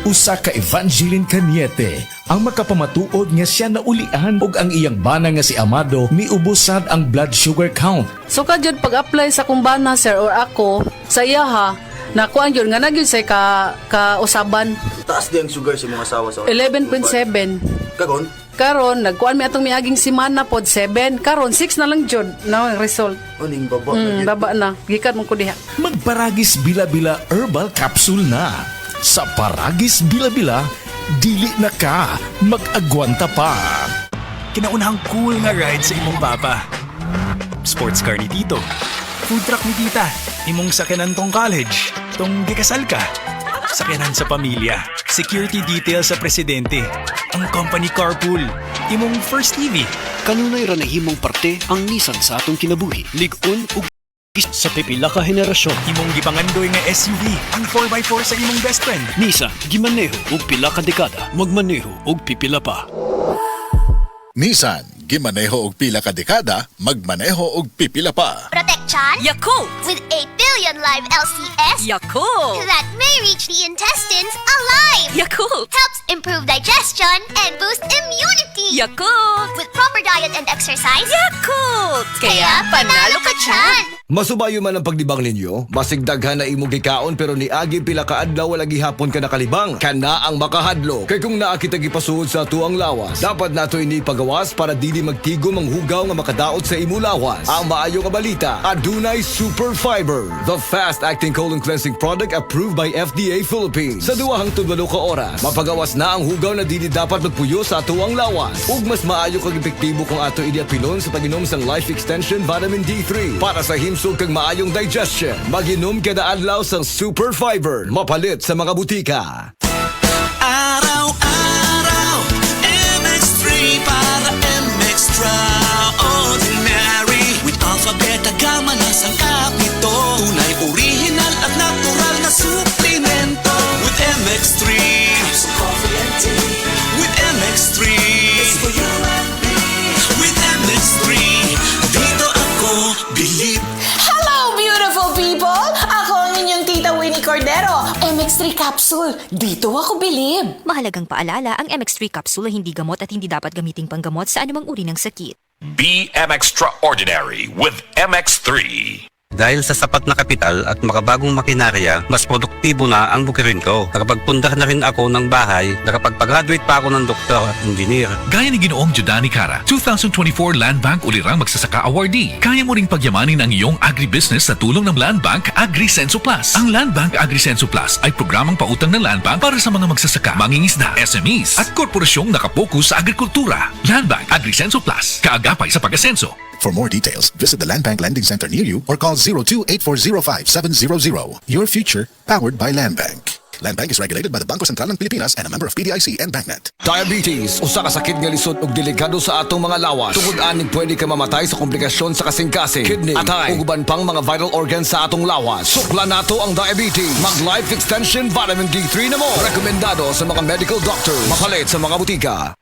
Usa ka Evangeline Cañete ang makapamatuod nga siya naulian og ang iyang bana nga si Amado miubusad ang blood sugar count. So kadyod pag-apply sa kumbana sir or ako sa iya ha, nakuan yun nga nagyud say ka usaban Taas di ang sugar sa mga asawa sa 11.7. Kagon? Karon nagkuan mi atong miaging semana pod 7. Karon 6 na lang jud na ang result. Uning baba. Baba na. Gikan mo ko diha. Magparagis bila-bila herbal capsule na. Sa Paragis Bila-Bila, dili na ka mag-agwanta pa. Kinaunahang cool nga ride sa imong papa. Sports car ni Tito. Food truck ni Tita. Imong sakyanan tong college. Tong gikasal ka. Sakyanan sa pamilya. Security detail sa presidente. Ang company carpool. Imong first TV. Kanunay ra nahimong parte ang Nissan sa atong kinabuhi. Lig-on ug sa pipila ka henerasyon. Imong gipangandoy nga SUV. Ang 4x4 sa imong best friend. Nissan gimaneho og pila ka dekada. Magmaneho og pipila pa. Nissan, gimaneho og pila ka dekada, magmaneho og pipila pa. Protection Yakult! with 8 billion live LCS Yakult! that may reach the intestines alive. Yakult! Helps improve digestion and boost immunity. Yakult! With proper diet and exercise. Yakult! Kaya panalo ka dyan! Masubayo man ang pagdibang ninyo, basig daghan na imong gikaon pero niagi pila ka adlaw wala gihapon ka nakalibang. Kana ang makahadlo. Kay kung naa kita gipasuod sa tuang lawas, dapat nato ini pagawas para dili magtigom ang hugaw nga makadaot sa imo lawas. Ang maayo nga balita, adunay Super Fiber, the fast-acting colon cleansing product approved by FDA Philippines. Sa 2 hangtod 8 ka oras, mapagawas na ang hugaw na dili dapat magpuyo sa tuang lawas. Ug mas maayo kag epektibo kung ato idiapilon sa pag-inom sang Life Extension Vitamin D3 para sa himsog kag maayong digestion. Mag-inom kada adlaw sang Super Fiber, mapalit sa mga butika. Araw-araw, MX3 para MX-Traordinary. With alpha, beta, gamma na sang kapito. Tunay, original at natural na suplemento. With MX3, sa coffee and tea. With MX3, it's for you and me. With MX3, dito ako bilib. Hello, beautiful people! Ako ang inyong tita Winnie Cordero. MX3 Capsule. Dito ako bilib. Mahalagang paalala, ang MX3 capsule ay hindi gamot at hindi dapat gamiting panggamot sa anumang uri ng sakit. Be Extraordinary with MX3. Dahil sa sapat na kapital at makabagong makinarya, mas produktibo na ang bukirin ko. Nakapagpundar na rin ako ng bahay, nakapagpag-graduate pa ako ng doktor at engineer. Gaya ni Ginoong Judani Cara, 2024 Land Bank Ulirang Magsasaka Awardee. Kaya mo ring pagyamanin ang iyong agribusiness sa tulong ng Land Bank AgriSenso Plus. Ang Land Bank AgriSenso Plus ay programang pautang ng Land Bank para sa mga magsasaka, mangingisda, SMEs at korporasyong nakapokus sa agrikultura. Land Bank AgriSenso Plus, kaagapay sa pag-asenso. For more details, visit the Land Bank Lending Center near you or call 02-8405-700. Your future, powered by Land Bank. Land Bank is regulated by the Bangko Sentral ng Pilipinas and a member of PDIC and BancNet. Diabetes, usa ka sakit nga lisod ug delikado sa atong mga lawas. Tungod aning pwede ka mamatay sa komplikasyon sa kasing-kasing, kidney, atay, ug uban pang mga vital organs sa atong lawas. Sukla nato ang diabetes. Mag Life Extension Vitamin D3 na mo. Rekomendado sa mga medical doctors. Mapalit sa mga butika.